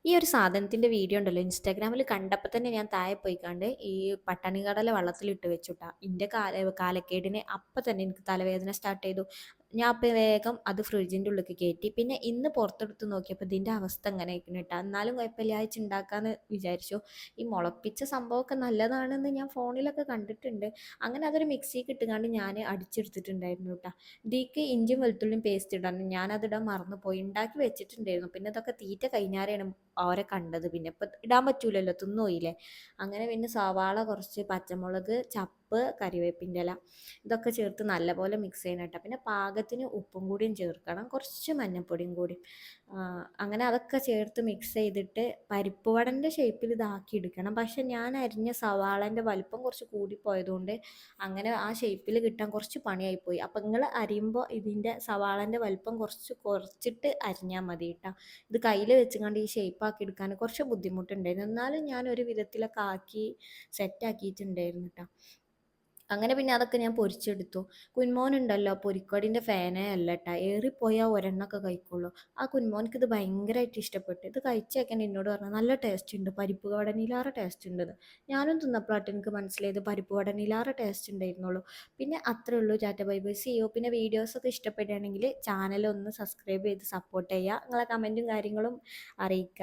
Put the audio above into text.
ഈ ഒരു സാധനത്തിൻ്റെ വീഡിയോ ഉണ്ടല്ലോ ഇൻസ്റ്റാഗ്രാമിൽ കണ്ടപ്പോൾ തന്നെ ഞാൻ താഴെ പോയിക്കാണ്ട് ഈ പട്ടാണി കടല വെള്ളത്തിലിട്ട് വെച്ചുട്ടാ. എൻ്റെ കാലക്കേടിന് അപ്പം തന്നെ എനിക്ക് തലവേദന സ്റ്റാർട്ട് ചെയ്തു. ഞാൻ അപ്പം വേഗം അത് ഫ്രിഡ്ജിൻ്റെ ഉള്ളിലേക്ക് കയറ്റി. പിന്നെ ഇന്ന് പുറത്തെടുത്ത് നോക്കിയപ്പോൾ ഇതിൻ്റെ അവസ്ഥ ഇങ്ങനെ ആയിരിക്കണം കേട്ടോ. എന്നാലും കുഴപ്പമില്ല അയച്ച് ഉണ്ടാക്കാമെന്ന് വിചാരിച്ചു. ഈ മുളപ്പിച്ച സംഭവമൊക്കെ നല്ലതാണെന്ന് ഞാൻ ഫോണിലൊക്കെ കണ്ടിട്ടുണ്ട്. അങ്ങനെ അതൊരു മിക്സിക്ക് ഇട്ടുകൊണ്ട് ഞാൻ അടിച്ചെടുത്തിട്ടുണ്ടായിരുന്നു കേട്ടോ. ഇതിലേക്ക് ഇഞ്ചിയും വെളുത്തുള്ളിയും പേസ്റ്റ് ഇടാൻ ഞാനതിടാൻ മറന്നു പോയി. ഉണ്ടാക്കി വെച്ചിട്ടുണ്ടായിരുന്നു. പിന്നെ ഇതൊക്കെ തീറ്റ കഴിഞ്ഞാരെയാണ് അവരെ കണ്ടത്. പിന്നെ ഇപ്പം ഇടാൻ പറ്റൂലല്ലോ, തിന്നുപോയില്ലേ. അങ്ങനെ പിന്നെ സവാള, കുറച്ച് പച്ചമുളക്, ചപ്പ്, കരിവേപ്പിൻ്റെ ഇല ഇതൊക്കെ ചേർത്ത് നല്ലപോലെ മിക്സ് ചെയ്യണം കേട്ടോ. പിന്നെ പാകത്തിന് ഉപ്പും കൂടിയും ചേർക്കണം, കുറച്ച് മഞ്ഞൾപ്പൊടിയും കൂടി. അങ്ങനെ അതൊക്കെ ചേർത്ത് മിക്സ് ചെയ്തിട്ട് പരിപ്പ് വടൻ്റെ ഷേപ്പിൽ ഇതാക്കി എടുക്കണം. പക്ഷെ ഞാൻ അരിഞ്ഞ സവാളൻ്റെ വലിപ്പം കുറച്ച് കൂടിപ്പോയതുകൊണ്ട് അങ്ങനെ ആ ഷേപ്പിൽ കിട്ടാൻ കുറച്ച് പണിയായിപ്പോയി. അപ്പം നിങ്ങൾ അരിയുമ്പോൾ ഇതിൻ്റെ സവാളൻ്റെ വലിപ്പം കുറച്ച് കുറച്ചിട്ട് അരിഞ്ഞാൽ മതി കേട്ടോ. ഇത് കയ്യിൽ വെച്ചുകൊണ്ട് ഈ ഷേപ്പാക്കി എടുക്കാൻ കുറച്ച് ബുദ്ധിമുട്ടുണ്ടായിരുന്നു. എന്നാലും ഞാൻ ഒരു വിധത്തിലൊക്കെ ആക്കി സെറ്റാക്കിയിട്ടുണ്ടായിരുന്നു കേട്ടോ. അങ്ങനെ പിന്നെ അതൊക്കെ ഞാൻ പൊരിച്ചെടുത്തു. കുഞ്ഞുമോനുണ്ടല്ലോ പൊരിക്കടീൻ്റെ ഫാനേ അല്ല കേട്ടോ. ഏറിപ്പോയാൽ ഒരെണ്ണമൊക്കെ കഴിക്കുള്ളൂ. ആ കുഞ്ഞുമോനക്ക് ഇത് ഭയങ്കരമായിട്ട് ഇഷ്ടപ്പെട്ടു. ഇത് കഴിച്ചേക്കാൻ എന്നോട് പറഞ്ഞു നല്ല ടേസ്റ്റ് ഉണ്ട്, പരിപ്പ് വടനിലാറെ ടേസ്റ്റ് ഉണ്ടെന്ന്. ഞാനും തിന്നപ്പോഴാട്ട് എനിക്ക് മനസ്സിലായത് പരിപ്പ് വടനിലാറെ ടേസ്റ്റ് ഉണ്ടായിരുന്നുള്ളൂ. പിന്നെ അത്രേ ഉള്ളൂ. Tata bye bye, see you. പിന്നെ വീഡിയോസൊക്കെ ഇഷ്ടപ്പെടുകയാണെങ്കിൽ ചാനൽ ഒന്ന് സബ്സ്ക്രൈബ് ചെയ്ത് സപ്പോർട്ട് ചെയ്യുക. നിങ്ങളെ കമൻറ്റും കാര്യങ്ങളും അറിയിക്കുക.